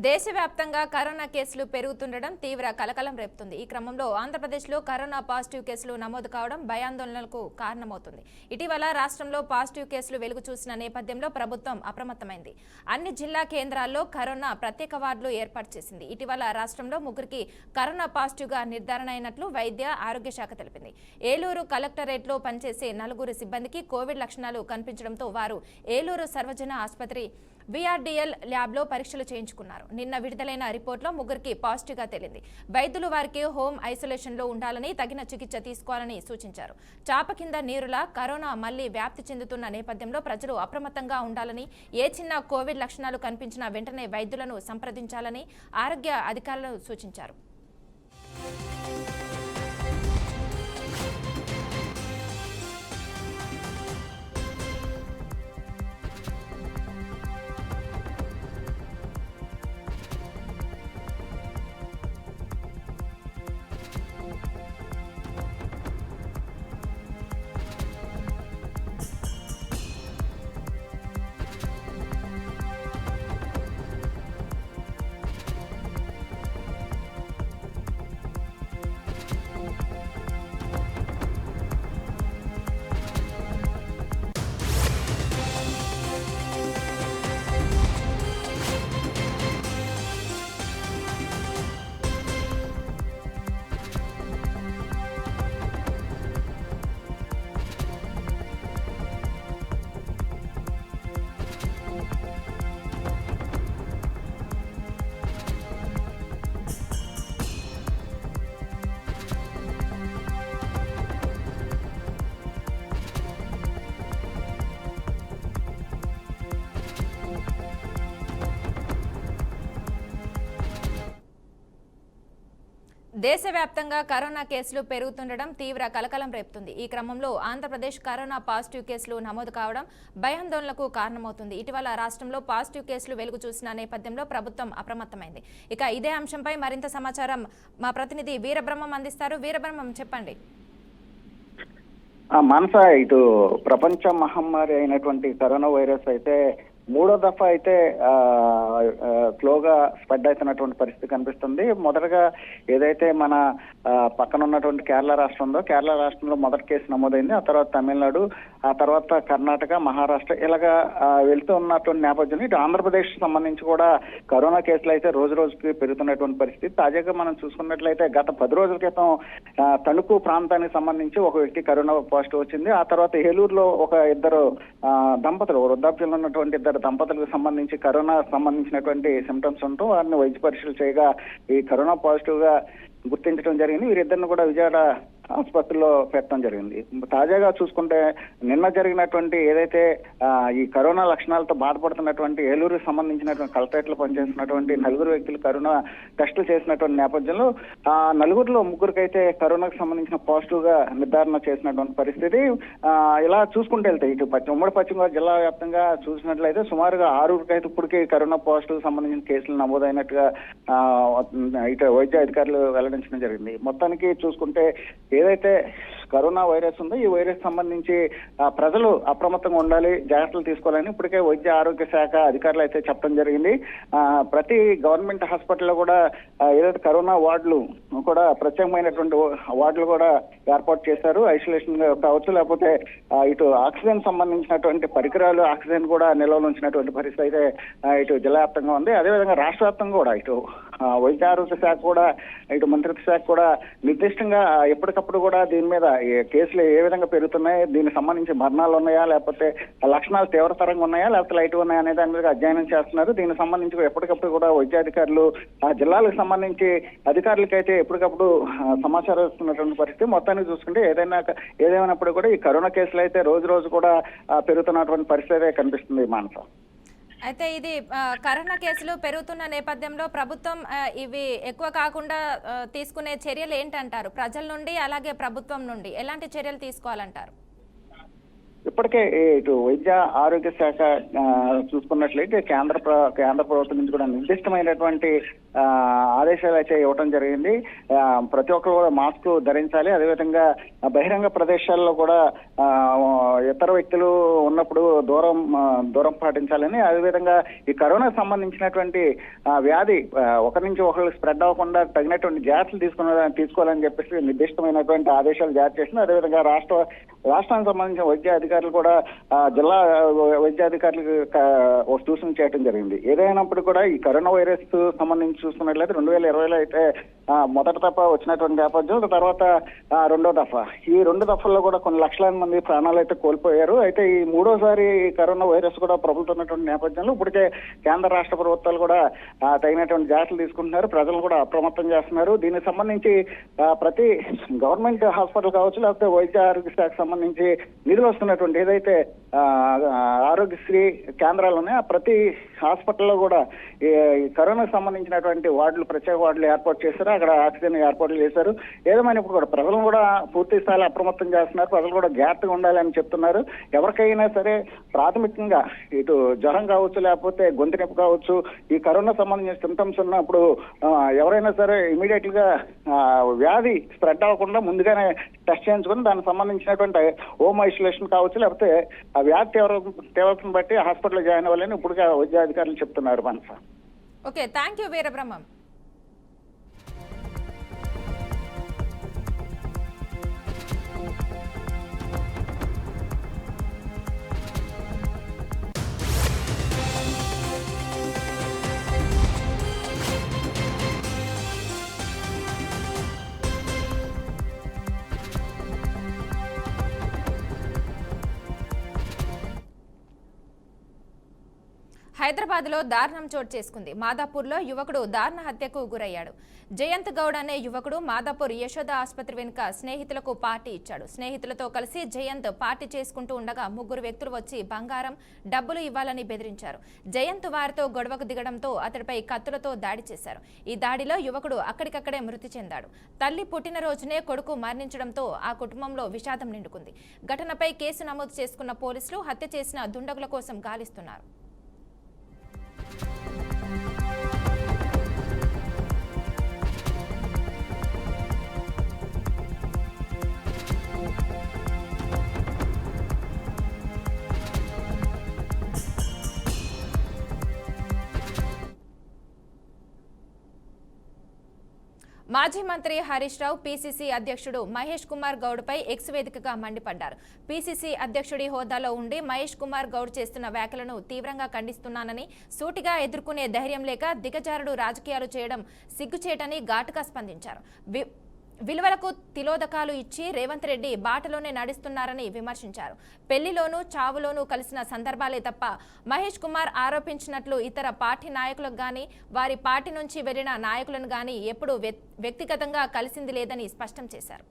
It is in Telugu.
దేశవ్యాప్తంగా కరోనా కేసులు పెరుగుతుండడం తీవ్ర కలకలం రేపుతుంది. ఈ క్రమంలో ఆంధ్రప్రదేశ్లో కరోనా పాజిటివ్ కేసులు నమోదు కావడం భయాందోళనలకు కారణమవుతుంది. ఇటీవల రాష్ట్రంలో పాజిటివ్ కేసులు వెలుగు చూసిన నేపథ్యంలో ప్రభుత్వం అప్రమత్తమైంది. అన్ని జిల్లా కేంద్రాల్లో కరోనా ప్రత్యేక వార్డులు ఏర్పాటు చేసింది. ఇటీవల రాష్ట్రంలో ముగ్గురికి కరోనా పాజిటివ్గా నిర్ధారణ అయినట్లు వైద్య ఆరోగ్య శాఖ తెలిపింది. ఏలూరు కలెక్టరేట్లో పనిచేసే 4 సిబ్బందికి కోవిడ్ లక్షణాలు కనిపించడంతో వారు ఏలూరు సర్వజన ఆసుపత్రి VRDL ల్యాబ్లో పరీక్షలు చేయించుకున్నారు. నిన్న విడుదలైన రిపోర్టులో ముగ్గురికి పాజిటివ్గా తేలింది. వైద్యులు వారికి హోమ్ ఐసోలేషన్లో ఉండాలని, తగిన చికిత్స తీసుకోవాలని సూచించారు. చాప కింద నీరులా కరోనా మళ్లీ వ్యాప్తి చెందుతున్న నేపథ్యంలో ప్రజలు అప్రమత్తంగా ఉండాలని, ఏ చిన్న కోవిడ్ లక్షణాలు కనిపించినా వెంటనే వైద్యులను సంప్రదించాలని ఆరోగ్య అధికారులు సూచించారు. దేశవ్యాప్తంగా కరోనా కేసులు పెరుగుతుండడం తీవ్ర కలకలం రేపుతుంది. ఈ క్రమంలో ఆంధ్రప్రదేశ్ కరోనా పాజిటివ్ కేసులు నమోదు కావడం భయాందోళనకు కారణమవుతుంది. ఇటీవల రాష్ట్రంలో పాజిటివ్ కేసులు వెలుగు చూసిన నేపథ్యంలో ప్రభుత్వం అప్రమత్తమైంది. ఇక ఇదే అంశంపై మరింత సమాచారం మా ప్రతినిధి వీరబ్రహ్మం అందిస్తారు. వీరబ్రహ్మం, చెప్పండి. మానస, ఇటు ప్రపంచ మహమ్మారి అయినటువంటి కరోనా వైరస్ అయితే 3వ దఫా అయితే స్లోగా స్ప్రెడ్ అవుతున్నటువంటి పరిస్థితి కనిపిస్తుంది. మొదటగా ఏదైతే మన పక్కన ఉన్నటువంటి కేరళ రాష్ట్రం ఉందో, కేరళ రాష్ట్రంలో మొదటి కేసు నమోదైంది. ఆ తర్వాత తమిళనాడు, ఆ తర్వాత కర్ణాటక, మహారాష్ట్ర ఇలాగా వెళ్తూ ఉన్నటువంటి నేపథ్యంలో ఇటు ఆంధ్రప్రదేశ్ సంబంధించి కూడా కరోనా కేసులు అయితే రోజు రోజుకి పెరుగుతున్నటువంటి పరిస్థితి. తాజాగా మనం చూసుకున్నట్లయితే గత 10 రోజుల క్రితం తణుకు ప్రాంతానికి సంబంధించి ఒక వ్యక్తి కరోనా పాజిటివ్ వచ్చింది. ఆ తర్వాత ఏలూరులో ఒక ఇద్దరు దంపతులు, వృద్ధాప్యంలో ఉన్నటువంటి ఇద్దరు దంపతులకు సంబంధించి కరోనా సంబంధించినటువంటి సిమ్టమ్స్ ఉంటూ వారిని వైద్య పరీక్షలు చేయగా ఈ కరోనా పాజిటివ్ గా గుర్తించడం జరిగింది. వీరిద్దరిని కూడా విజయవాడ ఆసుపత్రిలో పెట్టడం జరిగింది. తాజాగా చూసుకుంటే నిన్న జరిగినటువంటి ఏదైతే ఈ కరోనా లక్షణాలతో బాధపడుతున్నటువంటి ఏలూరుకు సంబంధించినటువంటి కలెక్టరేట్లో పనిచేస్తున్నటువంటి 4 వ్యక్తులు కరోనా టెస్టులు చేసినటువంటి నేపథ్యంలో ఆ 4లో 3కైతే కరోనాకు సంబంధించిన పాజిటివ్ గా నిర్ధారణ చేసినటువంటి పరిస్థితి. ఇలా చూసుకుంటే వెళ్తే ఇటు ఉమ్మడి పశ్చిమ గోదావరి జిల్లా వ్యాప్తంగా చూసినట్లయితే సుమారుగా 6కైతే ఇప్పటికీ కరోనా పాజిటివ్ సంబంధించిన కేసులు నమోదైనట్టుగా ఇటు వైద్య అధికారులు వెల్లడించడం జరిగింది. మొత్తానికి చూసుకుంటే ఏదైతే కరోనా వైరస్ ఉందో ఈ వైరస్ సంబంధించి ప్రజలు అప్రమత్తంగా ఉండాలి, జాగ్రత్తలు తీసుకోవాలని ఇప్పటికే వైద్య ఆరోగ్య శాఖ అధికారులు అయితే చెప్పడం జరిగింది. ప్రతి గవర్నమెంట్ హాస్పిటల్లో కూడా ఏదైతే కరోనా వార్డులు కూడా ప్రత్యేకమైనటువంటి వార్డులు కూడా ఏర్పాటు చేశారు. ఐసోలేషన్ కావచ్చు, లేకపోతే ఇటు ఆక్సిజన్ సంబంధించినటువంటి పరికరాలు, ఆక్సిజన్ కూడా నిల్వలు ఉంచినటువంటి పరిస్థితి అయితే ఇటు జిల్లా వ్యాప్తంగా ఉంది. అదేవిధంగా రాష్ట్ర వ్యాప్తంగా కూడా ఇటు వైద్య ఆరోగ్య శాఖ కూడా, ఇటు మంత్రిత్వ శాఖ కూడా నిర్దిష్టంగా ఎప్పటికప్పుడు కూడా దీని మీద కేసులు ఏ విధంగా పెరుగుతున్నాయి, దీనికి సంబంధించి మరణాలు ఉన్నాయా, లేకపోతే లక్షణాలు తీవ్రతరంగా ఉన్నాయా, లేకపోతే లైట్ ఉన్నాయా అనే దాని మీద అధ్యయనం చేస్తున్నారు. దీనికి సంబంధించి ఎప్పటికప్పుడు కూడా వైద్యాధికారులు ఆ జిల్లాలకు సంబంధించి అధికారులకైతే ఎప్పటికప్పుడు సమాచారం ఇస్తున్నటువంటి పరిస్థితి. మొత్తానికి చూసుకుంటే ఏదేమైనప్పుడు కూడా ఈ కరోనా కేసులు అయితే రోజు రోజు కూడా పెరుగుతున్నటువంటి పరిస్థితి కనిపిస్తుంది. మానస, అయితే ఇది కరోనా కేసులు పెరుగుతున్న నేపథ్యంలో ప్రభుత్వం ఇవి ఎక్కువ కాకుండా తీసుకునే చర్యలు ఏంటంటారు? ప్రజల నుండి అలాగే ప్రభుత్వం నుండి ఎలాంటి చర్యలు తీసుకోవాలంటారు? ఇప్పటికే ఇటు వైద్య ఆరోగ్య శాఖ చూసుకున్నట్లయితే కేంద్ర ప్రభుత్వం నుంచి కూడా నిర్దిష్టమైనటువంటి ఆదేశాలు అయితే ఇవ్వడం జరిగింది. ప్రతి ఒక్కరు కూడా మాస్క్ ధరించాలి. అదేవిధంగా బహిరంగ ప్రదేశాల్లో కూడా ఇతర వ్యక్తులు ఉన్నప్పుడు దూరం పాటించాలని, అదేవిధంగా ఈ కరోనా సంబంధించినటువంటి వ్యాధి ఒకరి నుంచి ఒకరు స్ప్రెడ్ అవ్వకుండా తగినటువంటి జాగ్రత్తలు తీసుకోవాలని చెప్పేసి నిర్దిష్టమైనటువంటి ఆదేశాలు జారీ చేసింది. అదేవిధంగా రాష్ట్రానికి సంబంధించిన వైద్య అధికారులు కూడా జిల్లా వైద్య అధికారులకు సూచన చేయడం జరిగింది. ఏదైనప్పుడు కూడా ఈ కరోనా వైరస్ సంబంధించి చూసుకున్నట్లయితే 2020లో అయితే మొదటి దఫా వచ్చినటువంటి నేపథ్యం, తర్వాత రెండో దఫా, ఈ 2 దఫాల్లో కూడా కొన్ని లక్షలాది మంది ప్రాణాలు అయితే కోల్పోయారు. అయితే ఈ మూడోసారి కరోనా వైరస్ కూడా ప్రబలుతున్నటువంటి నేపథ్యంలో ఇప్పటికే కేంద్ర రాష్ట్ర ప్రభుత్వాలు కూడా తగినటువంటి జాగ్రత్తలు తీసుకుంటున్నారు. ప్రజలు కూడా అప్రమత్తం చేస్తున్నారు. దీనికి సంబంధించి ప్రతి గవర్నమెంట్ హాస్పిటల్ కావచ్చు, లేకపోతే వైద్య ఆరోగ్య శాఖకు సంబంధించి నిధులు వస్తున్నటువంటి ఏదైతే ఆరోగ్యశ్రీ కేంద్రాలు ఉన్నాయో ప్రతి హాస్పిటల్లో కూడా ఈ కరోనాకు సంబంధించినటువంటి వార్డులు, ప్రత్యేక వార్డులు ఏర్పాటు చేశారు. అక్కడ ఆక్సిజన్ ఏర్పాట్లు చేశారు. ఏదేమైనా ఇప్పుడు కూడా ప్రజలు కూడా పూర్తి స్థాయిలో అప్రమత్తం చేస్తున్నారు. ప్రజలు కూడా జాగ్రత్తగా ఉండాలని చెప్తున్నారు. ఎవరికైనా సరే ప్రాథమికంగా ఇటు జ్వరం కావచ్చు, లేకపోతే గొంతు నొప్పి కావచ్చు, ఈ కరోనా సంబంధించిన సిమ్టమ్స్ ఉన్నప్పుడు ఎవరైనా సరే ఇమీడియట్ గా వ్యాధి స్ప్రెడ్ అవ్వకుండా ముందుగానే టెస్ట్ చేయించుకుని దానికి సంబంధించినటువంటి హోమ్ ఐసోలేషన్ కావచ్చు, లేకపోతే ఆ వ్యాధి తీవ్రతను బట్టి హాస్పిటల్లో జాయిన్ అవ్వాలని ఇప్పుడు వైద్య అధికారులు చెప్తున్నారు. మనస ఓకే, థ్యాంక్ యూ వీరబ్రహ్మం. హైదరాబాద్లో దారుణం చోటు చేసుకుంది. మాదాపూర్లో యువకుడు దారుణ హత్యకు గురయ్యాడు. జయంత్ గౌడ్ అనే యువకుడు మాదాపూర్ యశోద ఆసుపత్రి వెనుక స్నేహితులకు పార్టీ ఇచ్చాడు. స్నేహితులతో కలిసి జయంత్ పార్టీ చేసుకుంటూ ఉండగా 3 వ్యక్తులు వచ్చి బంగారం, డబ్బులు ఇవ్వాలని బెదిరించారు. జయంత్ వారితో గొడవకు దిగడంతో అతడిపై కత్తులతో దాడి చేశారు. ఈ దాడిలో యువకుడు అక్కడికక్కడే మృతి చెందాడు. తల్లి పుట్టినరోజునే కొడుకు మరణించడంతో ఆ కుటుంబంలో విషాదం నిండుకుంది. ఘటనపై కేసు నమోదు చేసుకున్న పోలీసులు హత్య చేసిన దుండగుల కోసం గాలిస్తున్నారు. మాజీ మంత్రి హరీష్ రావు పీసీసీ అధ్యక్షుడు మహేష్ కుమార్ గౌడ్పై ఎక్స్ వేదికగా మండిపడ్డారు. పీసీసీ అధ్యక్షుడి హోదాలో ఉండి మహేష్ కుమార్ గౌడ్ చేస్తున్న వ్యాఖ్యలను తీవ్రంగా ఖండిస్తున్నానని, సూటిగా ఎదుర్కొనే ధైర్యం లేక దిగజారుడు రాజకీయాలు చేయడం సిగ్గుచేటని ఘాటుగా స్పందించారు. విలువలకు తిలోదకాలు ఇచ్చి రేవంత్ రెడ్డి బాటలోనే నడుస్తున్నారని విమర్శించారు. పెళ్లిలోనూ చావులోనూ కలిసిన సందర్భాలే తప్ప మహేష్ కుమార్ ఆరోపించినట్లు ఇతర పార్టీ నాయకులకు గానీ, వారి పార్టీ నుంచి వెళ్లిన నాయకులను గానీ ఎప్పుడూ వ్యక్తిగతంగా కలిసింది లేదని స్పష్టం చేశారు.